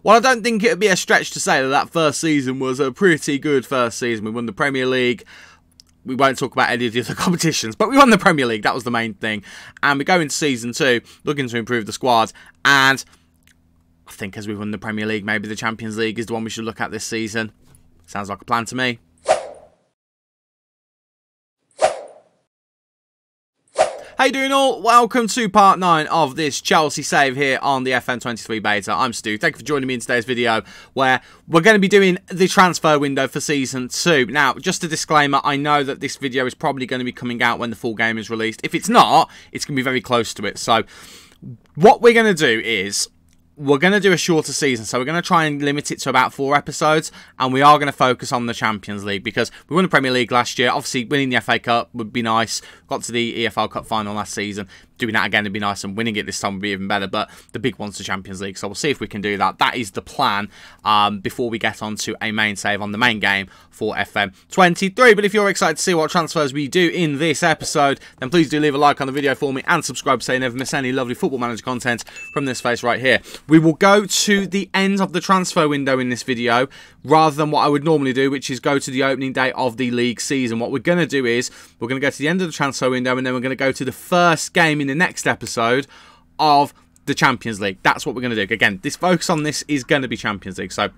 Well, I don't think it would be a stretch to say that that first season was a pretty good first season. We won the Premier League. We won't talk about any of the other competitions, but we won the Premier League. That was the main thing. And we go into Season 2, looking to improve the squad. And I think as we won the Premier League, maybe the Champions League is the one we should look at this season. Sounds like a plan to me. How you doing all? Welcome to part 9 of this Chelsea save here on the FM23 beta. I'm Stu. Thank you for joining me in today's video where we're going to be doing the transfer window for Season 2. Now, just a disclaimer, I know that this video is probably going to be coming out when the full game is released. If it's not, it's going to be very close to it. So, what we're going to do is we're going to do a shorter season, so we're going to try and limit it to about 4 episodes, and we are going to focus on the Champions League, because we won the Premier League last year. Obviously, winning the FA Cup would be nice. Got to the EFL Cup final last season. Doing that again would be nice, and winning it this time would be even better, but the big one's the Champions League, so we'll see if we can do that. That is the plan before we get on to a main save on the main game for FM23. But if you're excited to see what transfers we do in this episode, then please do leave a like on the video for me and subscribe so you never miss any lovely Football Manager content from this face right here. We will go to the end of the transfer window in this video rather than what I would normally do, which is go to the opening day of the league season. What we're going to do is we're going to go to the end of the transfer window, and then we're going to go to the first game in the next episode of the Champions League. That's what we're going to do. Again, this focus on this is going to be Champions League, so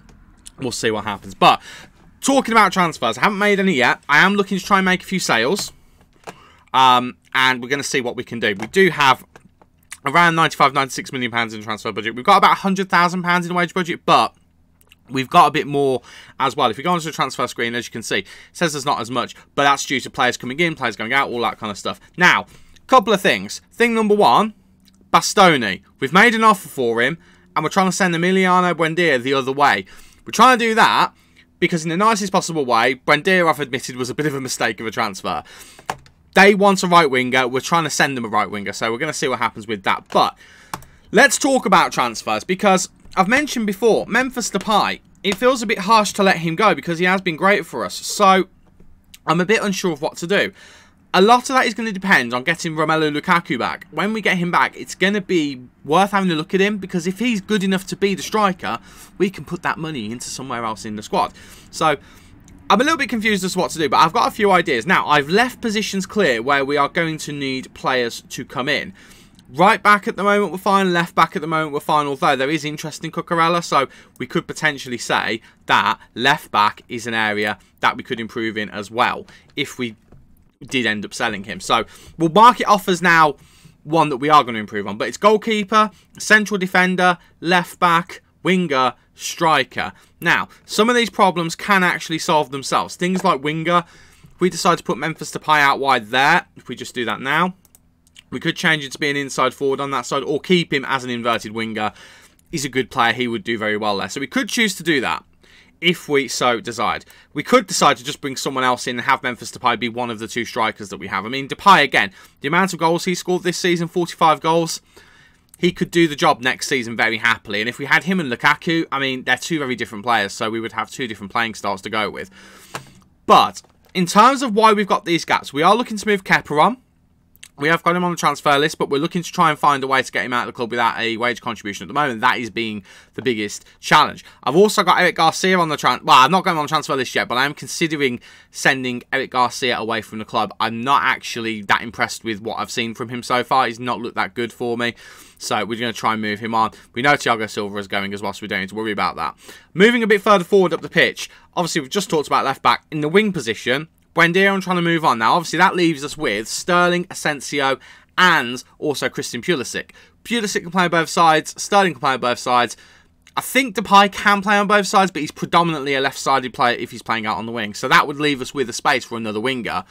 we'll see what happens. But talking about transfers, I haven't made any yet. I am looking to try and make a few sales, and we're going to see what we can do. We do have around £95–96 million in transfer budget. We've got about £100,000 in the wage budget, but we've got a bit more as well. If you go onto the transfer screen, as you can see, it says there's not as much, but that's due to players coming in, players going out, all that kind of stuff. Now, couple of things. Thing number one, Bastoni. We've made an offer for him, and we're trying to send Emiliano Buendia the other way. We're trying to do that because in the nicest possible way, Buendia, I've admitted, was a bit of a mistake of a transfer. They want a right winger. We're trying to send them a right winger, so we're going to see what happens with that. But let's talk about transfers, because I've mentioned before, Memphis Depay, it feels a bit harsh to let him go because he has been great for us. So I'm a bit unsure of what to do. A lot of that is going to depend on getting Romelu Lukaku back. When we get him back, it's going to be worth having a look at him, because if he's good enough to be the striker, we can put that money into somewhere else in the squad. So I'm a little bit confused as to what to do, but I've got a few ideas. Now, I've left positions clear where we are going to need players to come in. Right back at the moment we're fine, left back at the moment we're fine, although there is interest in Cucurella, so we could potentially say that left back is an area that we could improve in as well, if we did end up selling him. So we'll mark it off as now one that we are going to improve on, but it's goalkeeper, central defender, left back, winger, striker. Now, some of these problems can actually solve themselves. Things like winger, if we decide to put Memphis Depay out wide there, if we just do that now, we could change it to be an inside forward on that side, or keep him as an inverted winger. He's a good player. He would do very well there. So we could choose to do that if we so decide. We could decide to just bring someone else in and have Memphis Depay be one of the 2 strikers that we have. I mean, Depay, again, the amount of goals he scored this season, 45 goals, he could do the job next season very happily. And if we had him and Lukaku, I mean, they're 2 very different players, so we would have 2 different playing styles to go with. But in terms of why we've got these gaps, we are looking to move Kepa on. We have got him on the transfer list, but we're looking to try and find a way to get him out of the club without a wage contribution at the moment. That is being the biggest challenge. I've also got Eric Garcia on the transfer. Well, I've not got him on the transfer list yet, but I am considering sending Eric Garcia away from the club. I'm not actually that impressed with what I've seen from him so far. He's not looked that good for me. So we're going to try and move him on. We know Thiago Silva is going as well, so we don't need to worry about that. Moving a bit further forward up the pitch. Obviously, we've just talked about left back. In the wing position, Buendia, I'm trying to move on. Now, obviously, that leaves us with Sterling, Asensio, and also Christian Pulisic. Pulisic can play on both sides. Sterling can play on both sides. I think Depay can play on both sides, but he's predominantly a left-sided player if he's playing out on the wing. So that would leave us with a space for another winger,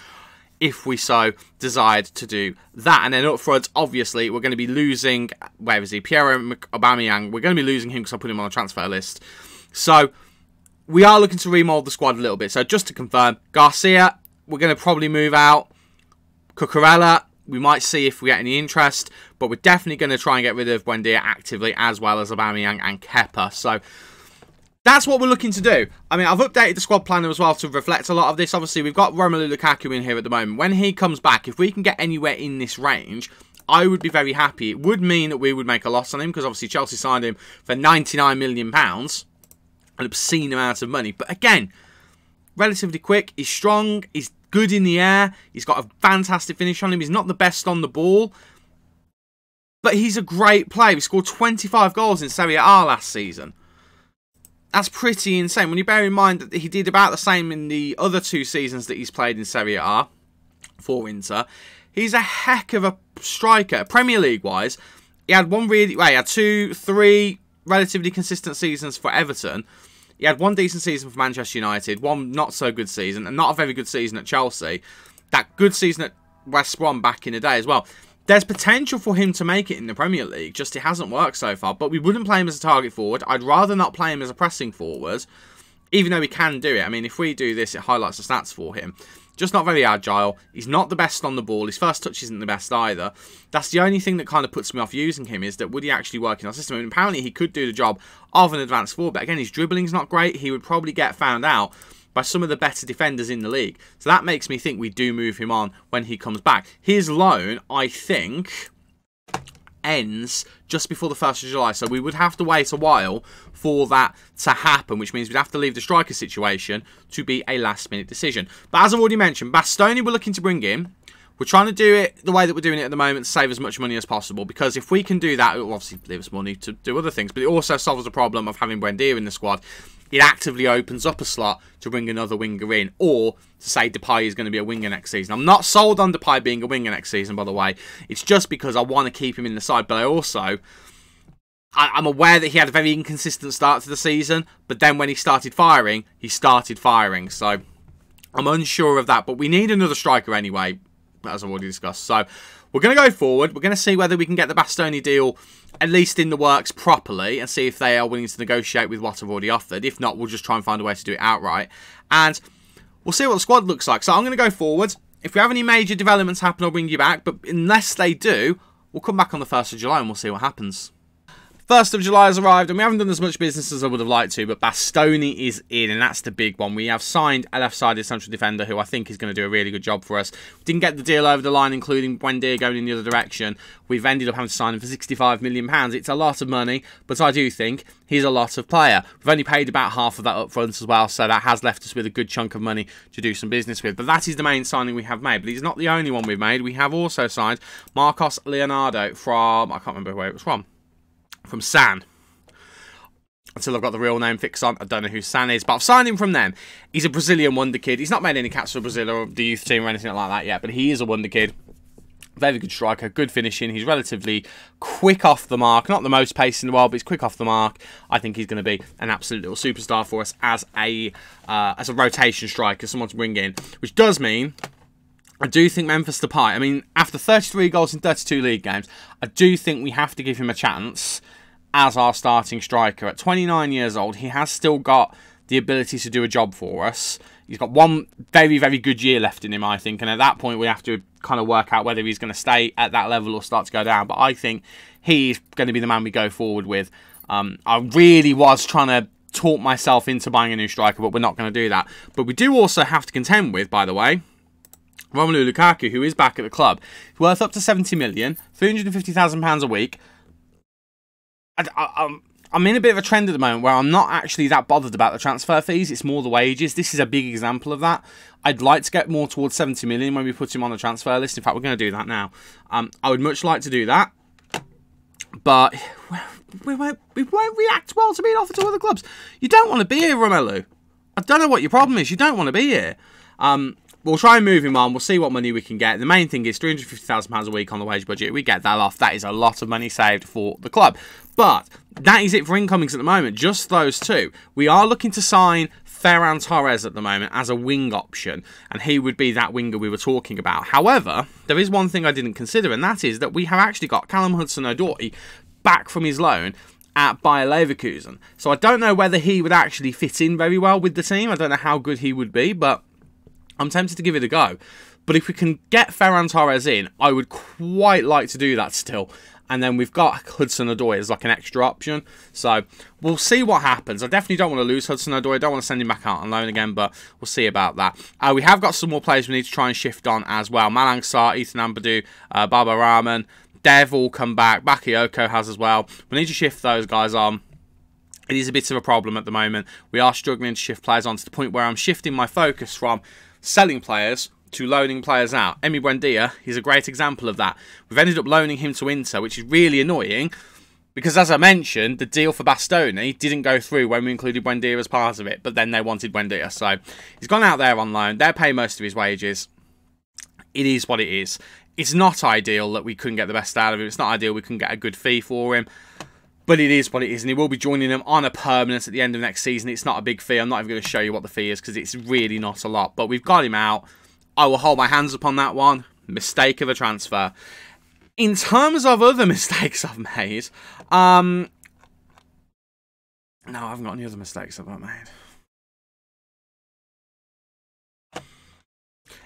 if we so decide to do that. And then up front, obviously, we're going to be losing, where is he? Pierre-Emerick Aubameyang. We're going to be losing him because I put him on a transfer list. So we are looking to remold the squad a little bit. So just to confirm, Garcia, we're going to probably move out. Cucurella, we might see if we get any interest, but we're definitely going to try and get rid of Buendia actively, as well as Aubameyang and Kepa. So that's what we're looking to do. I mean, I've updated the squad planner as well to reflect a lot of this. Obviously, we've got Romelu Lukaku in here at the moment. When he comes back, if we can get anywhere in this range, I would be very happy. It would mean that we would make a loss on him, because obviously Chelsea signed him for £99 million, an obscene amount of money. But again, relatively quick, he's strong, he's good in the air, he's got a fantastic finish on him, he's not the best on the ball, but he's a great player. He scored 25 goals in Serie A last season. That's pretty insane when you bear in mind that he did about the same in the other 2 seasons that he's played in Serie A for Inter. He's a heck of a striker. Premier League wise, he had he had 3 relatively consistent seasons for Everton. He had 1 decent season for Manchester United, 1 not so good season, and not a very good season at Chelsea. That good season at West Brom back in the day as well. There's potential for him to make it in the Premier League, just it hasn't worked so far. But we wouldn't play him as a target forward. I'd rather not play him as a pressing forward, even though he can do it. I mean, if we do this, it highlights the stats for him. Just not very agile. He's not the best on the ball. His first touch isn't the best either. That's the only thing that kind of puts me off using him, is that would he actually work in our system? I mean, apparently he could do the job of an advanced forward, but again, his dribbling's not great. He would probably get found out by some of the better defenders in the league. So that makes me think we do move him on when he comes back. His loan, I think, ends just before the 1st of July. So we would have to wait a while for that to happen, which means we'd have to leave the striker situation to be a last-minute decision. But as I've already mentioned, Bastoni we're looking to bring in. We're trying to do it the way that we're doing it at the moment to save as much money as possible, because if we can do that, it will obviously leave us money to do other things, but it also solves the problem of having Buendia in the squad. It actively opens up a slot to bring another winger in, or to say Depay is going to be a winger next season. I'm not sold on Depay being a winger next season, by the way. It's just because I want to keep him in the side, but I also... I'm aware that he had a very inconsistent start to the season, but then when he started firing, so I'm unsure of that, but we need another striker anyway, as I've already discussed. So we're going to go forward. We're going to see whether we can get the Bastoni deal at least in the works properly, and see if they are willing to negotiate with what I've already offered. If not, we'll just try and find a way to do it outright, and we'll see what the squad looks like. So I'm going to go forward. If we have any major developments happen, I'll bring you back, but unless they do, we'll come back on the 1st of July and we'll see what happens. 1st of July has arrived, and we haven't done as much business as I would have liked to, but Bastoni is in, and that's the big one. We have signed a left-sided central defender who I think is going to do a really good job for us. We didn't get the deal over the line, including Buendia going in the other direction. We've ended up having to sign him for £65 million. It's a lot of money, but I do think he's a lot of player. We've only paid about half of that up front as well, so that has left us with a good chunk of money to do some business with. But that is the main signing we have made, but he's not the only one we've made. We have also signed Marcos Leonardo from, I can't remember where it was from San. Until I've got the real name fixed on, I don't know who San is, but I've signed him from them. He's a Brazilian wonder kid. He's not made any caps for Brazil or the youth team or anything like that yet, but he is a wonder kid. Very good striker, good finishing. He's relatively quick off the mark. Not the most pace in the world, but he's quick off the mark. I think he's going to be an absolute little superstar for us as a rotation striker, someone to bring in. Which does mean I do think Memphis Depay, I mean, after 33 goals in 32 league games, I do think we have to give him a chance as our starting striker. At 29 years old, he has still got the ability to do a job for us. He's got one very, very good year left in him, I think. And at that point, we have to kind of work out whether he's going to stay at that level or start to go down. But I think he's going to be the man we go forward with. I really was trying to talk myself into buying a new striker, but we're not going to do that. But we do also have to contend with, by the way, Romelu Lukaku, who is back at the club. He's worth up to 70 million, £350,000 a week. I'm in a bit of a trend at the moment where I'm not actually that bothered about the transfer fees. It's more the wages. This is a big example of that. I'd like to get more towards 70 million when we put him on the transfer list. In fact, we're going to do that now. I would much like to do that, but we won't react well to being offered to other clubs. You don't want to be here, Romelu. I don't know what your problem is. You don't want to be here. We'll try and move him on. We'll see what money we can get. The main thing is £350,000 a week on the wage budget. We get that off. That is a lot of money saved for the club. But that is it for incomings at the moment. Just those two. We are looking to sign Ferran Torres at the moment as a wing option, and he would be that winger we were talking about. However, there is one thing I didn't consider, and that is that we have actually got Callum Hudson-Odoi back from his loan at Bayer Leverkusen. So I don't know whether he would actually fit in very well with the team. I don't know how good he would be, but I'm tempted to give it a go. But if we can get Ferran Torres in, I would quite like to do that still. And then we've got Hudson-Odoi as like an extra option. So we'll see what happens. I definitely don't want to lose Hudson-Odoi. I don't want to send him back out on loan again, but we'll see about that. We have got some more players we need to try and shift on as well. Malang Sarr, Ethan Ampadu, Baba Rahman. They've all come back. Bakayoko has as well. We need to shift those guys on. It is a bit of a problem at the moment. We are struggling to shift players on to the point where I'm shifting my focus from selling players to loaning players out. Emi Buendia is a great example of that. We've ended up loaning him to Inter, which is really annoying because, as I mentioned, the deal for Bastoni didn't go through when we included Buendia as part of it, but then they wanted Buendia. So he's gone out there on loan. They're paying most of his wages. It is what it is. It's not ideal that we couldn't get the best out of him. It's not ideal we couldn't get a good fee for him. But it is what it is, and he will be joining them on a permanent at the end of next season. It's not a big fee. I'm not even going to show you what the fee is because it's really not a lot. But we've got him out. I will hold my hands up on that one. Mistake of a transfer. In terms of other mistakes I've made, no, I haven't got any other mistakes I've made.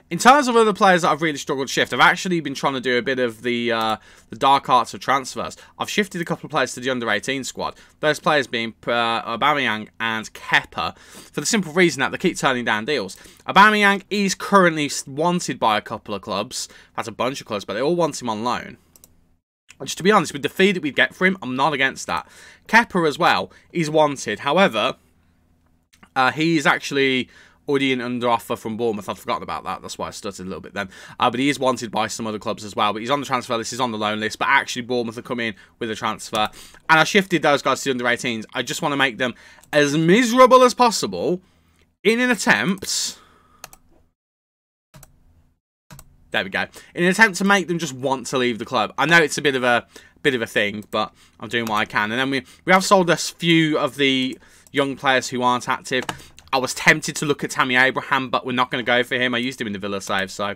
In terms of other players that I've really struggled to shift, I've actually been trying to do a bit of the dark arts of transfers. I've shifted a couple of players to the under-18 squad. Those players being Aubameyang and Kepa, for the simple reason that they keep turning down deals. Aubameyang is currently wanted by a couple of clubs. That's a bunch of clubs, but they all want him on loan. And just to be honest, with the fee that we'd get for him, I'm not against that. Kepa as well is wanted. However, he's actually already under offer from Bournemouth. I'd forgotten about that. That's why I stuttered a little bit then. But he is wanted by some other clubs as well. But he's on the transfer list. He's on the loan list. But actually, Bournemouth have come in with a transfer. And I shifted those guys to the under-18s. I just want to make them as miserable as possible in an attempt... There we go. In an attempt to make them just want to leave the club. I know it's a bit of a thing, but I'm doing what I can. And then we have sold a few of the young players who aren't active. I was tempted to look at Tammy Abraham, but we're not going to go for him. I used him in the Villa save, so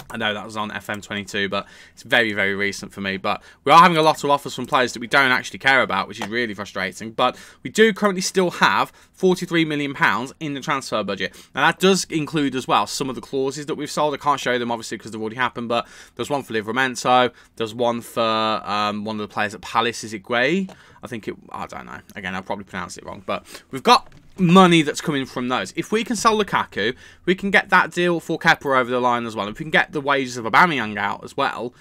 I know that was on FM22, but it's very, very recent for me. But we are having a lot of offers from players that we don't actually care about, which is really frustrating. But we do currently still have £43 million in the transfer budget. Now, that does include as well some of the clauses that we've sold. I can't show them, obviously, because they've already happened. But there's one for Livramento. There's one for one of the players at Palace. Is it Guay? I don't know. Again, I'll probably pronounce it wrong. But we've got money that's coming from those. If we can sell Lukaku, we can get that deal for Kepa over the line as well. If we can get the wages of Aubameyang out as well,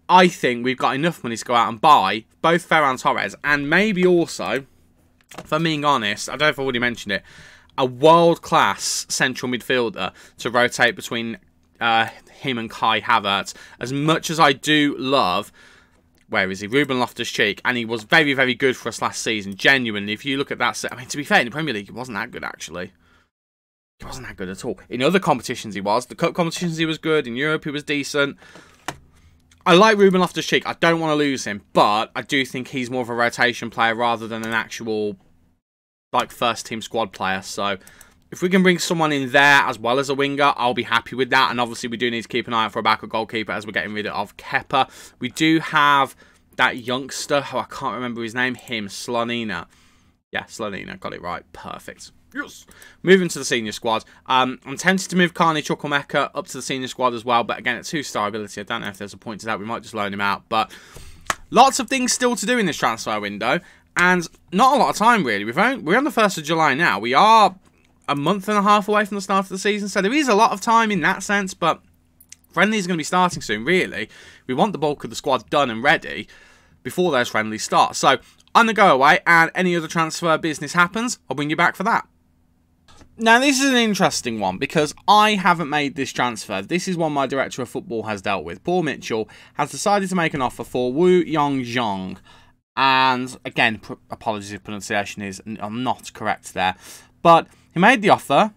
I think we've got enough money to go out and buy both Ferran Torres and maybe also, if I'm being honest, I don't know if I already mentioned it, a world-class central midfielder to rotate between him and Kai Havertz. As much as I do love... Where is he? Ruben Loftus-Cheek. And he was very, very good for us last season. Genuinely, if you look at that set... I mean, to be fair, in the Premier League, he wasn't that good, actually. He wasn't that good at all. In other competitions, he was. The cup competitions, he was good. In Europe, he was decent. I like Ruben Loftus-Cheek. I don't want to lose him. But I do think he's more of a rotation player rather than an actual, like, first-team squad player. So... if we can bring someone in there as well as a winger, I'll be happy with that. And obviously, we do need to keep an eye out for a backup goalkeeper as we're getting rid of Kepa. We do have that youngster. Oh, I can't remember his name. Slonina. Yeah, Slonina. Got it right. Perfect. Yes. Moving to the senior squad. I'm tempted to move Carney Chukwuemeka up to the senior squad as well. But again, at 2-star ability, I don't know if there's a point to that. We might just loan him out. But lots of things still to do in this transfer window. And not a lot of time, really. We're on the 1st of July now. We are a month and a half away from the start of the season, so there is a lot of time in that sense, but friendlies are going to be starting soon, really. We want the bulk of the squad done and ready before those friendlies start. So, I'm going to go away, and any other transfer business happens, I'll bring you back for that. Now, this is an interesting one, because I haven't made this transfer. This is one my director of football has dealt with. Paul Mitchell has decided to make an offer for Wu Yongzhong. And, again, apologies if pronunciation is not correct there. But he made the offer,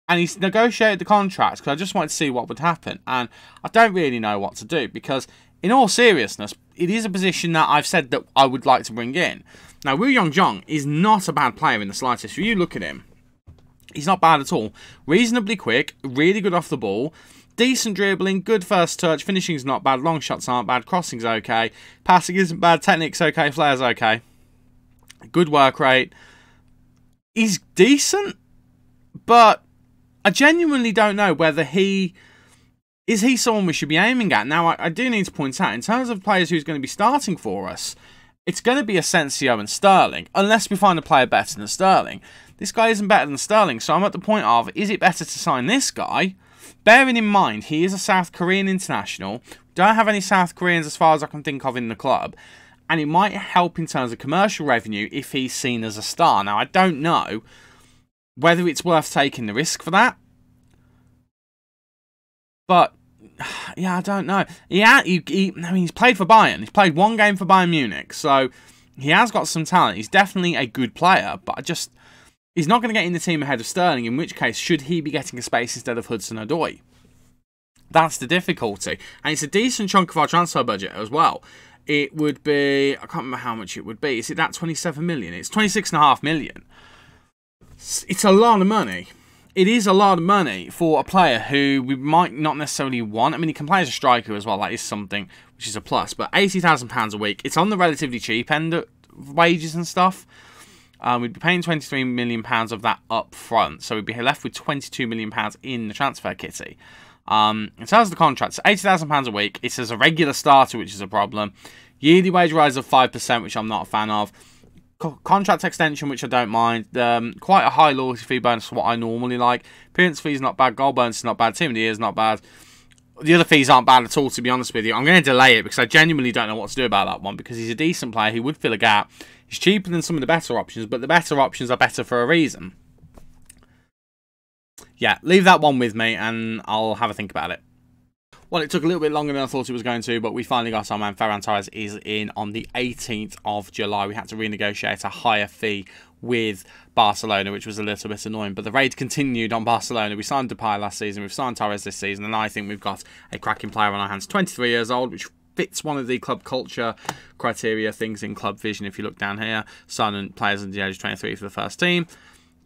and he's negotiated the contract, because I just wanted to see what would happen. And I don't really know what to do, because, in all seriousness, it is a position that I've said that I would like to bring in. Now, Wu Yongzhong is not a bad player in the slightest. If you look at him, he's not bad at all. Reasonably quick, really good off the ball, decent dribbling, good first touch, finishing's not bad, long shots aren't bad, crossing's okay, passing isn't bad, technique's okay, flair's okay, good work rate. He's decent, but I genuinely don't know whether is he someone we should be aiming at. Now, I do need to point out, in terms of players who's going to be starting for us, it's going to be Asensio and Sterling, unless we find a player better than Sterling. This guy isn't better than Sterling, so I'm at the point of, is it better to sign this guy bearing in mind, he is a South Korean international. Don't have any South Koreans as far as I can think of in the club. And it might help in terms of commercial revenue if he's seen as a star. Now, I don't know whether it's worth taking the risk for that. But, yeah, I don't know. I mean, he's played for Bayern. He's played one game for Bayern Munich. So, he has got some talent. He's definitely a good player. But he's not going to get in the team ahead of Sterling. In which case, should he be getting a space instead of Hudson-Odoi? That's the difficulty. And it's a decent chunk of our transfer budget as well. It would be, I can't remember how much it would be. Is it that 27 million? It's 26.5 million. It's a lot of money. It is a lot of money for a player who we might not necessarily want. I mean, he can play as a striker as well. That is something which is a plus. But £80,000 a week. It's on the relatively cheap end of wages and stuff. We'd be paying £23 million of that up front. So we'd be left with £22 million in the transfer kitty. In terms of the contract, so £80,000 a week. It's as a regular starter, which is a problem. Yearly wage rise of 5%, which I'm not a fan of. Contract extension, which I don't mind. Quite a high loyalty fee bonus for what I normally like. Appearance fee is not bad. Goal bonus is not bad. Team of the year is not bad. The other fees aren't bad at all, to be honest with you. I'm going to delay it because I genuinely don't know what to do about that one, because he's a decent player. He would fill a gap. He's cheaper than some of the better options, but the better options are better for a reason. Yeah, leave that one with me and I'll have a think about it. Well, it took a little bit longer than I thought it was going to, but we finally got our man. Ferran Torres is in on the 18th of July. We had to renegotiate a higher fee with Barcelona, which was a little bit annoying. But the raid continued on Barcelona. We signed Depay last season. We've signed Torres this season. And I think we've got a cracking player on our hands. 23 years old, which fits one of the club culture criteria things in club vision. If you look down here, signing players under the age of 23 for the first team.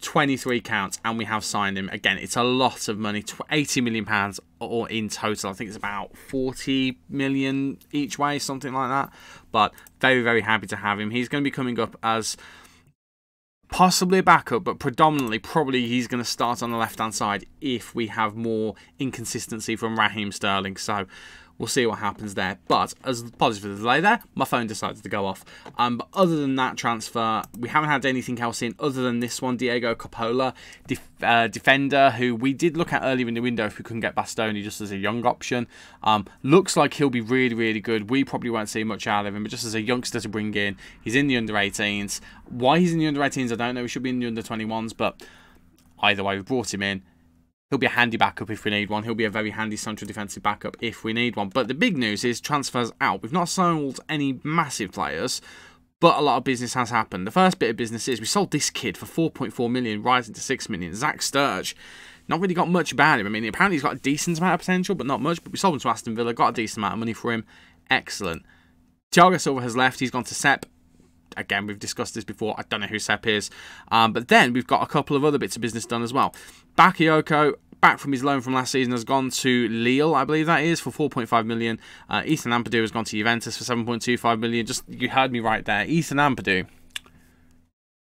23 counts, and we have signed him. Again, it's a lot of money, £80 million or in total. I think it's about 40 million each way, something like that. But very, very happy to have him. He's going to be coming up as possibly a backup, but predominantly probably he's going to start on the left-hand side if we have more inconsistency from Raheem Sterling. So we'll see what happens there. But as apologies for the delay there, my phone decided to go off. But other than that transfer, we haven't had anything else in other than this one. Diego Coppola, defender, who we did look at earlier in the window if we couldn't get Bastoni just as a young option. Looks like he'll be really, really good. We probably won't see much out of him, but just as a youngster to bring in. He's in the under-18s. Why he's in the under-18s, I don't know. He should be in the under-21s, but either way, we brought him in. He'll be a handy backup if we need one. He'll be a very handy central defensive backup if we need one. But the big news is transfers out. We've not sold any massive players, but a lot of business has happened. The first bit of business is we sold this kid for 4.4 million, rising to 6 million. Zach Sturge. Not really got much about him. I mean, apparently he's got a decent amount of potential, but not much. But we sold him to Aston Villa, got a decent amount of money for him. Excellent. Thiago Silva has left. He's gone to Sepp. Again, we've discussed this before. I don't know who Sepp is. But then we've got a couple of other bits of business done as well. Bakayoko, back from his loan from last season, has gone to Lille, I believe that is, for 4.5 million. Ethan Ampadu has gone to Juventus for 7.25 million. Just, you heard me right there. Ethan Ampadu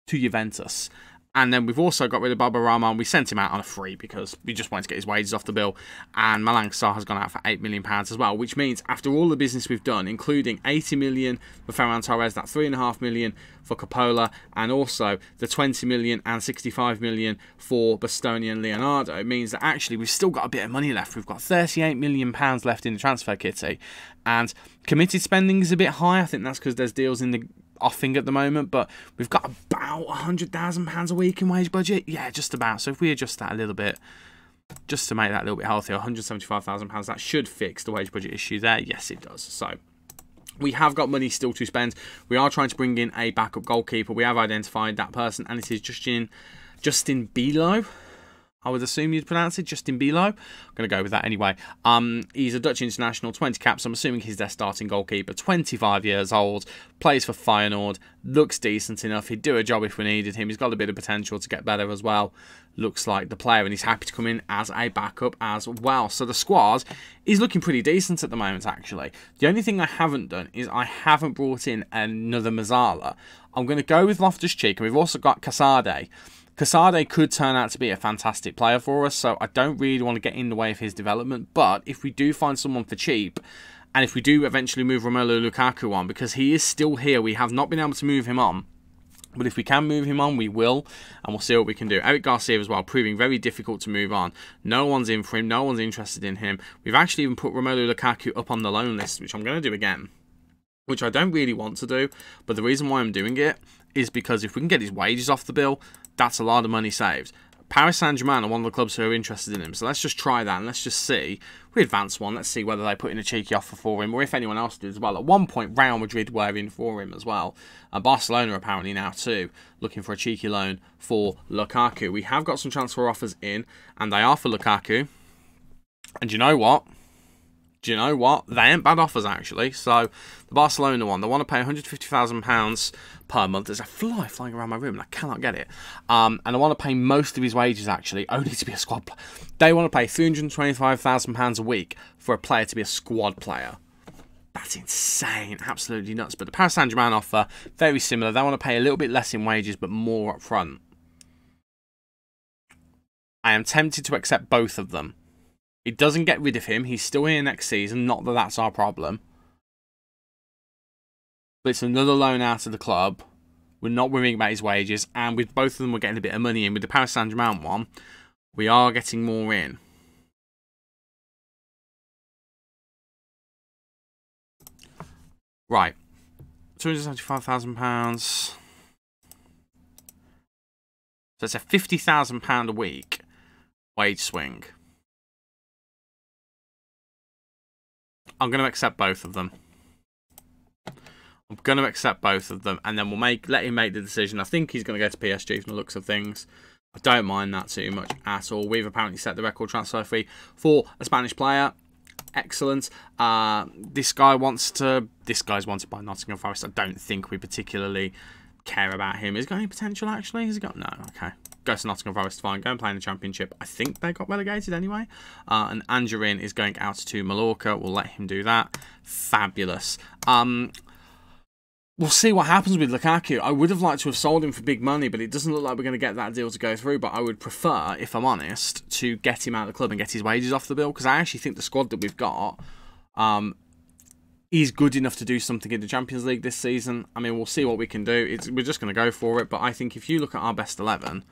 to Juventus. And then we've also got rid of Baba Rama, and we sent him out on a free because we just wanted to get his wages off the bill. And Malang Sarr has gone out for £8 million as well, which means after all the business we've done, including 80 million for Ferran Torres, that 3.5 million for Coppola, and also the 20 million and 65 million for Bastoni and Leonardo, it means that actually we've still got a bit of money left. We've got £38 million left in the transfer kitty, and committed spending is a bit high. I think that's because there's deals in the offing at the moment, but we've got about £100,000 a week in wage budget. Yeah, just about. So if we adjust that a little bit, just to make that a little bit healthier, £175,000, that should fix the wage budget issue there. Yes, it does. So we have got money still to spend. We are trying to bring in a backup goalkeeper. We have identified that person, and it is Justin Bilo. I would assume you'd pronounce it, Justin Bilo. I'm going to go with that anyway. He's a Dutch international, 20 caps. I'm assuming he's their starting goalkeeper. 25 years old, plays for Feyenoord, looks decent enough. He'd do a job if we needed him. He's got a bit of potential to get better as well. Looks like the player, and he's happy to come in as a backup as well. So the squad is looking pretty decent at the moment, actually. The only thing I haven't done is I haven't brought in another Mazzala. I'm going to go with Loftus-Cheek, and we've also got Casade. Casade could turn out to be a fantastic player for us, so I don't really want to get in the way of his development. But if we do find someone for cheap, and if we do eventually move Romelu Lukaku on, because he is still here, we have not been able to move him on, But if we can move him on, we will, and we'll see what we can do. Eric Garcia as well, proving very difficult to move on. No one's in for him. No one's interested in him. We've actually even put Romelu Lukaku up on the loan list, which I'm going to do again, which I don't really want to do. But the reason why I'm doing it is because if we can get his wages off the bill, that's a lot of money saved. Paris Saint-Germain are one of the clubs who are interested in him, so let's just try that and let's just see. We advance one, let's see whether they put in a cheeky offer for him or if anyone else did as well. At one point, Real Madrid were in for him as well. Barcelona apparently now too, looking for a cheeky loan for Lukaku. We have got some transfer offers in, and they are for Lukaku. And you know what? Do you know what? They ain't bad offers, actually. So, the Barcelona one, they want to pay £150,000 per month. There's a fly flying around my room, and I cannot get it. And I want to pay most of his wages, actually, only to be a squad player. They want to pay £325,000 a week for a player to be a squad player. That's insane. Absolutely nuts. But the Paris Saint-Germain offer, very similar. They want to pay a little bit less in wages, but more up front. I am tempted to accept both of them. It doesn't get rid of him. He's still here next season. Not that that's our problem. But it's another loan out of the club. We're not worrying about his wages. And with both of them, we're getting a bit of money in. With the Paris Saint-Germain one, we are getting more in. Right. £275,000. So it's a £50,000 a week wage swing. I'm going to accept both of them. I'm going to accept both of them, and then we'll let him make the decision. I think he's going to go to PSG from the looks of things. I don't mind that too much at all. We've apparently set the record transfer fee for a Spanish player. Excellent. This guy's wanted by Nottingham Forest. I don't think we particularly care about him. Has he got any potential, actually? Has he got... No, okay. Goes to Nottingham Forest, fine. Go and play in the Championship. I think they got relegated anyway. And Angerin is going out to Mallorca. We'll let him do that. Fabulous. We'll see what happens with Lukaku. I would have liked to have sold him for big money, but it doesn't look like we're going to get that deal to go through. But I would prefer, if I'm honest, to get him out of the club and get his wages off the bill, because I actually think the squad that we've got is good enough to do something in the Champions League this season. I mean, we'll see what we can do. We're just going to go for it. But I think if you look at our best 11,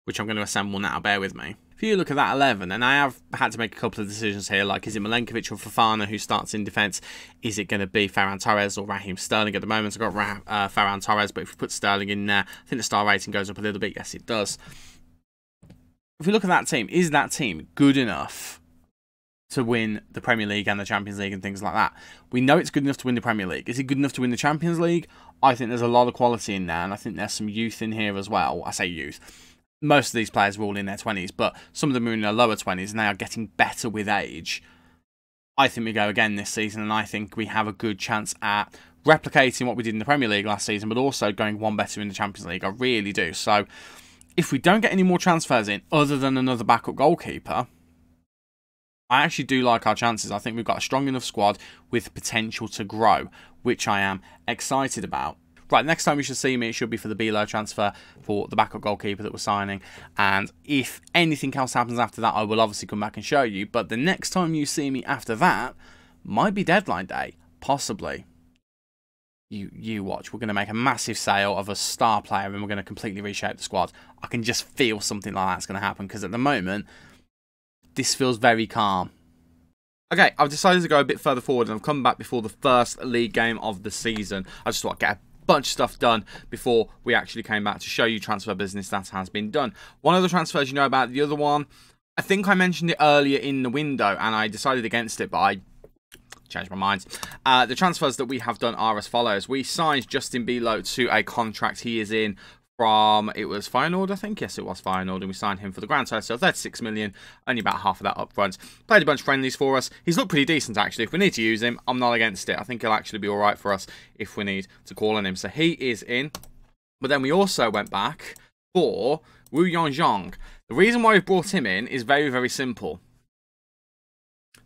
which I'm going to assemble now, bear with me. If you look at that 11, and I have had to make a couple of decisions here, like is it Milenkovic or Fofana who starts in defence? Is it going to be Ferran Torres or Raheem Sterling? At the moment, I've got Ferran Torres, but if we put Sterling in there, I think the star rating goes up a little bit. Yes, it does. If we look at that team, is that team good enough to win the Premier League and the Champions League and things like that? We know it's good enough to win the Premier League. Is it good enough to win the Champions League? I think there's a lot of quality in there, and I think there's some youth in here as well. I say youth. Most of these players are all in their 20s, but some of them are in their lower 20s, and they are getting better with age. I think we go again this season, and I think we have a good chance at replicating what we did in the Premier League last season, but also going one better in the Champions League. I really do. So, if we don't get any more transfers in, other than another backup goalkeeper, I actually do like our chances. I think we've got a strong enough squad with potential to grow, which I am excited about. Right, next time you should see me, it should be for the Bilo transfer for the backup goalkeeper that we're signing. And if anything else happens after that, I will obviously come back and show you. But the next time you see me after that might be deadline day, possibly. You watch. We're going to make a massive sale of a star player and we're going to completely reshape the squad. I can just feel something like that's going to happen because at the moment, this feels very calm. Okay, I've decided to go a bit further forward and I've come back before the first league game of the season. I just thought I'd get a bunch of stuff done before we actually came back to show you transfer business that has been done. One of the transfers you know about, the other one, I think I mentioned it earlier in the window and I decided against it, but I changed my mind. The transfers that we have done are as follows. We signed Justin Bilo to a contract. He is in from, it was Feyenoord, I think. Yes, it was Feyenoord, and we signed him for the grand total, so 36 million, only about half of that up front. Played a bunch of friendlies for us. He's looked pretty decent, actually. If we need to use him, I'm not against it. I think he'll actually be all right for us if we need to call on him. So he is in. But then we also went back for Wu Yongzhong. The reason why we've brought him in is very, very simple.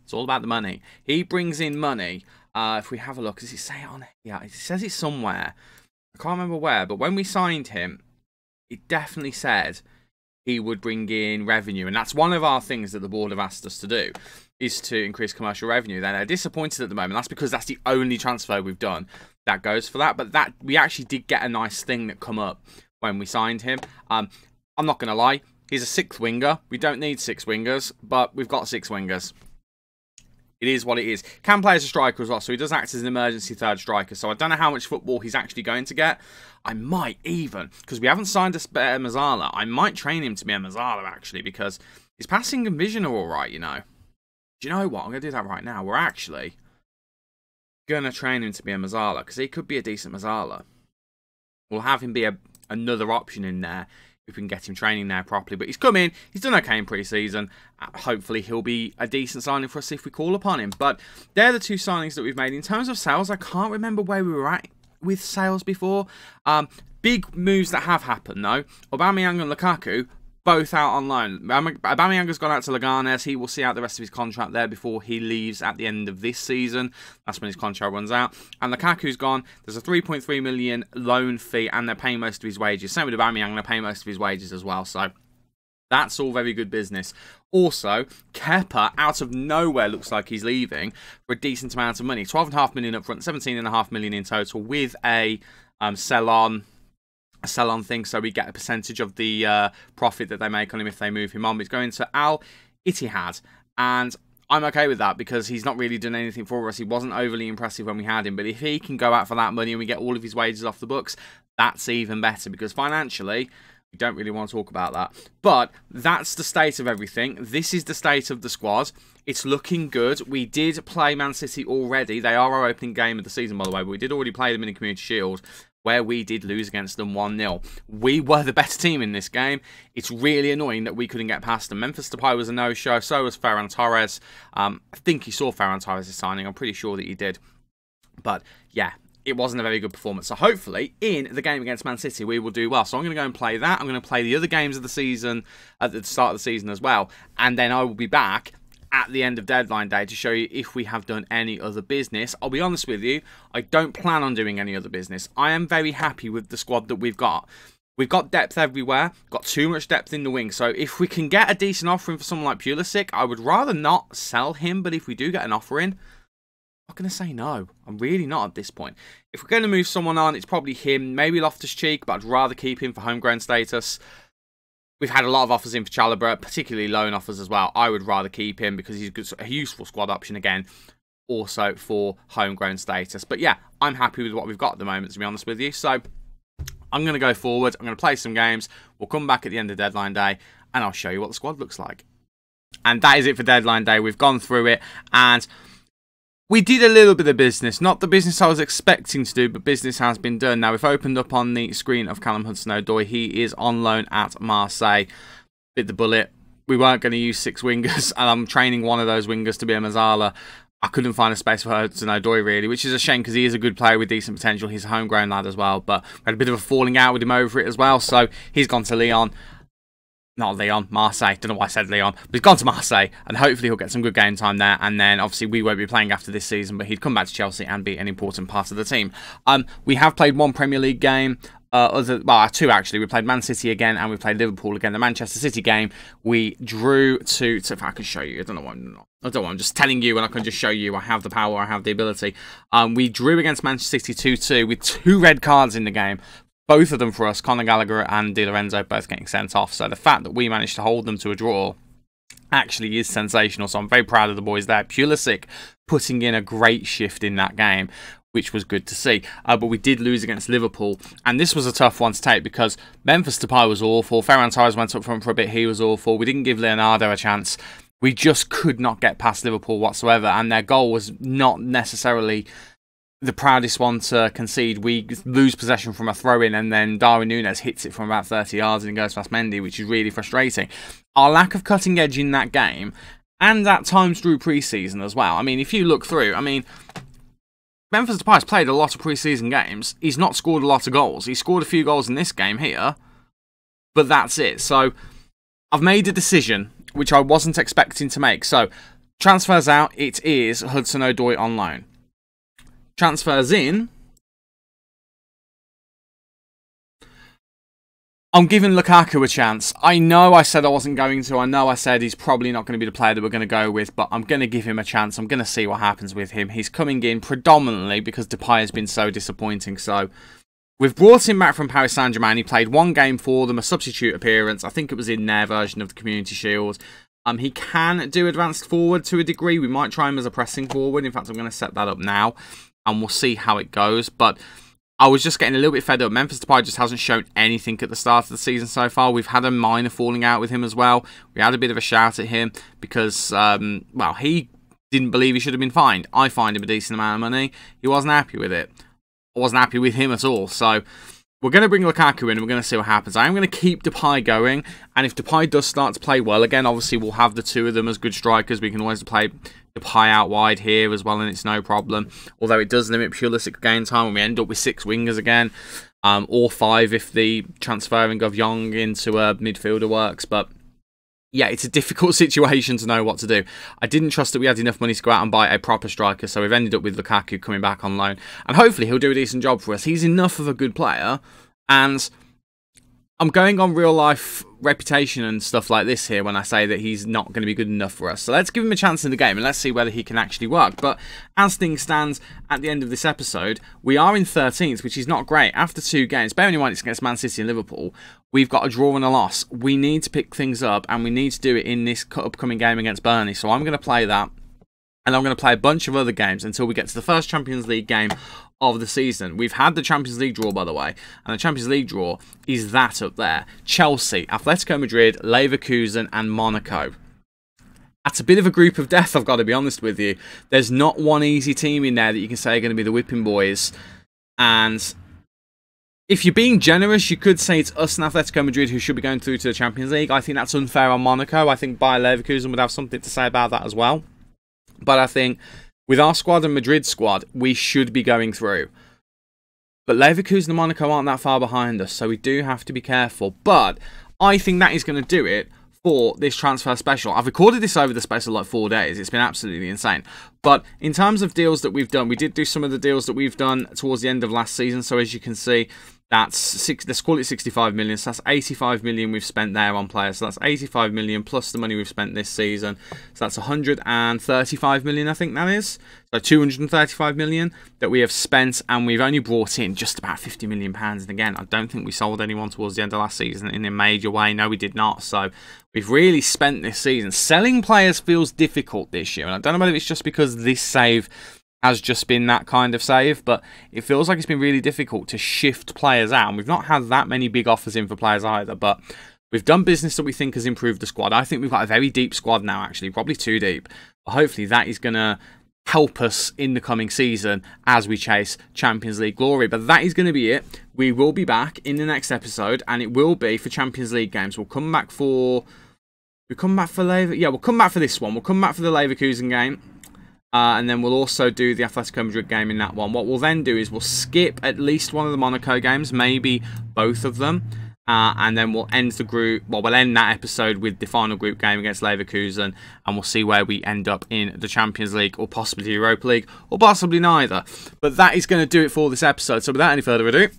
It's all about the money. He brings in money. If we have a look, does it say it on here? Yeah, it says it somewhere. I can't remember where, but when we signed him, it definitely said he would bring in revenue. And that's one of our things that the board have asked us to do, is to increase commercial revenue. They're disappointed at the moment. That's because that's the only transfer we've done that goes for that. But that we actually did get a nice thing that come up when we signed him. I'm not going to lie. He's a 6th winger. We don't need 6 wingers, but we've got 6 wingers. It is what it is. Can play as a striker as well, so he does act as an emergency 3rd striker. So I don't know how much football he's actually going to get. I might even, because we haven't signed a Mazzala, I might train him to be a Mazzala, actually, because his passing and vision are alright, you know. Do you know what? I'm going to do that right now. We're actually going to train him to be a Mazzala, because he could be a decent Mazzala. We'll have him be another option in there, if we can get him training there properly. But he's come in, he's done okay in pre-season. Hopefully he'll be a decent signing for us if we call upon him. But they're the 2 signings that we've made. In terms of sales, I can't remember where we were at with sales before. Big moves that have happened though. Aubameyang and Lukaku, both out on loan. Aubameyang has gone out to Leganes. He will see out the rest of his contract there before he leaves at the end of this season. That's when his contract runs out. And Lukaku's gone. There's a 3.3 million loan fee, and they're paying most of his wages. Same with Aubameyang, they're paying most of his wages as well. So that's all very good business. Also, Kepa, out of nowhere, looks like he's leaving for a decent amount of money. 12.5 million up front, 17.5 million in total, with a sell-on thing, so we get a percentage of the profit that they make on him if they move him on. But it's going to Al Ittihad, and I'm okay with that because he's not really done anything for us. He wasn't overly impressive when we had him, but if he can go out for that money and we get all of his wages off the books, that's even better, because financially we don't really want to talk about that. But that's the state of everything. This is the state of the squad. It's looking good. We did play Man City already. They are our opening game of the season, by the way, but we did already play them in the Community Shield, where we did lose against them 1-0. We were the better team in this game. It's really annoying that we couldn't get past them. Memphis Depay was a no-show, so was Ferran Torres. I think he saw Ferran Torres' signing. I'm pretty sure that he did. But, yeah, it wasn't a very good performance. So, hopefully, in the game against Man City, we will do well. So, I'm going to go and play that. I'm going to play the other games of the season at the start of the season as well. And then I will be back at the end of deadline day to show you if we have done any other business. I'll be honest with you, I don't plan on doing any other business. I am very happy with the squad that we've got. We've got depth everywhere, got too much depth in the wing. So if we can get a decent offering for someone like Pulisic, I would rather not sell him, but if we do get an offer in, I'm not going to say no. I'm really not at this point. If we're going to move someone on, it's probably him, maybe Loftus-Cheek, but I'd rather keep him for homegrown status. We've had a lot of offers in for Chalobah, particularly loan offers as well. I would rather keep him because he's a useful squad option again, also for homegrown status. But yeah, I'm happy with what we've got at the moment, to be honest with you. So I'm going to go forward. I'm going to play some games. We'll come back at the end of deadline day, and I'll show you what the squad looks like. And that is it for deadline day. We've gone through it, and we did a little bit of business. Not the business I was expecting to do, but business has been done. Now, we've opened up on the screen of Callum Hudson-Odoi. He is on loan at Marseille. Bit the bullet. We weren't going to use 6 wingers, and I'm training one of those wingers to be a Mazzala. I couldn't find a space for Hudson-Odoi, really, which is a shame because he is a good player with decent potential. He's a homegrown lad as well, but we had a bit of a falling out with him over it as well, so he's gone to Lyon. Not Lyon, Marseille. Don't know why I said Lyon. But he's gone to Marseille, and hopefully he'll get some good game time there. And then, obviously, we won't be playing after this season, but he'd come back to Chelsea and be an important part of the team. We have played 1 Premier League game. 2, actually. We played Man City again, and we played Liverpool again. The Manchester City game, we drew to if I can show you. I don't know why I'm just telling you, and I can just show you. I have the power. I have the ability. We drew against Manchester City 2-2 with 2 red cards in the game. Both of them for us, Conor Gallagher and Di Lorenzo, both getting sent off. So the fact that we managed to hold them to a draw actually is sensational. So I'm very proud of the boys there. Pulisic putting in a great shift in that game, which was good to see. But we did lose against Liverpool. And this was a tough one to take because Memphis Depay was awful. Ferran Torres went up front for a bit. He was awful. We didn't give Leonardo a chance. We just could not get past Liverpool whatsoever. And their goal was not necessarily the proudest one to concede. We lose possession from a throw-in, and then Darwin Núñez hits it from about 30 yards and it goes past Mendy, which is really frustrating. Our lack of cutting edge in that game, and at times through pre-season as well. I mean, if you look through, I mean, Memphis Depay's played a lot of pre-season games. He's not scored a lot of goals. He scored a few goals in this game here, but that's it. So I've made a decision, which I wasn't expecting to make. So transfers out, it is Hudson-Odoi on loan. Transfers in, I'm giving Lukaku a chance. I know I said I wasn't going to. I know I said he's probably not going to be the player that we're going to go with, but I'm going to give him a chance. I'm going to see what happens with him. He's coming in predominantly because Depay has been so disappointing. So we've brought him back from Paris Saint-Germain. He played one game for them, a substitute appearance. I think it was in their version of the Community Shield. He can do advanced forward to a degree. We might try him as a pressing forward. In fact, I'm going to set that up now, and we'll see how it goes. But I was just getting a little bit fed up. Memphis Depay just hasn't shown anything at the start of the season so far. We've had a minor falling out with him as well. We had a bit of a shout at him because, well, he didn't believe he should have been fined. I fined him a decent amount of money. He wasn't happy with it. I wasn't happy with him at all. So we're going to bring Lukaku in and we're going to see what happens. I am going to keep Depay going. And if Depay does start to play well again, obviously we'll have the two of them as good strikers. We can always play Depay out wide here as well, and it's no problem. Although it does limit Pulisic game time, and we end up with 6 wingers again, or 5 if the transferring of Young into a midfielder works. But yeah, it's a difficult situation to know what to do. I didn't trust that we had enough money to go out and buy a proper striker, so we've ended up with Lukaku coming back on loan, and hopefully he'll do a decent job for us. He's enough of a good player, and I'm going on real life reputation and stuff like this here when I say that he's not going to be good enough for us. So let's give him a chance in the game and let's see whether he can actually work. But as things stand at the end of this episode, we are in 13th, which is not great. After 2 games, bearing in mind it's against Man City and Liverpool, we've got a draw and a loss. We need to pick things up and we need to do it in this upcoming game against Burnley. So I'm going to play that. And I'm going to play a bunch of other games until we get to the first Champions League game of the season. We've had the Champions League draw, by the way, and the Champions League draw is that up there. Chelsea, Atletico Madrid, Leverkusen, and Monaco. That's a bit of a group of death, I've got to be honest with you. There's not one easy team in there that you can say are going to be the whipping boys. And if you're being generous, you could say it's us and Atletico Madrid who should be going through to the Champions League. I think that's unfair on Monaco. I think Bayer Leverkusen would have something to say about that as well. But I think with our squad and Madrid's squad, we should be going through. But Leverkusen and Monaco aren't that far behind us, so we do have to be careful. But I think that is going to do it for this transfer special. I've recorded this over the space of like 4 days. It's been absolutely insane. But in terms of deals that we've done, we did do some of the deals that we've done towards the end of last season. So as you can see, let's call it 65 million. So that's 85 million we've spent there on players. So that's 85 million plus the money we've spent this season. So that's 135 million, I think that is. So 235 million that we have spent, and we've only brought in just about 50 million pounds. And again, I don't think we sold anyone towards the end of last season in a major way. No, we did not. So we've really spent this season. Selling players feels difficult this year, and I don't know whether it's just because this save has just been that kind of save, but it feels like it's been really difficult to shift players out. And we've not had that many big offers in for players either, but we've done business that we think has improved the squad. I think we've got a very deep squad now, actually, probably too deep. But hopefully that is going to help us in the coming season as we chase Champions League glory. But that is going to be it. We will be back in the next episode, and it will be for Champions League games. We'll come back for... we'll come back for this one. We'll come back for the Leverkusen game. And then we'll also do the Atletico Madrid game in that one. What we'll then do is we'll skip at least one of the Monaco games, maybe both of them. And then we'll end the group, well, we'll end that episode with the final group game against Leverkusen. And we'll see where we end up in the Champions League, or possibly the Europa League, or possibly neither. But that is going to do it for this episode. So without any further ado,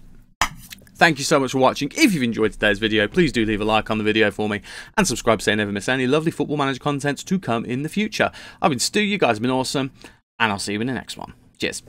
thank you so much for watching. If you've enjoyed today's video, please do leave a like on the video for me and subscribe so you never miss any lovely Football Manager content to come in the future. I've been Stu, you guys have been awesome, and I'll see you in the next one. Cheers.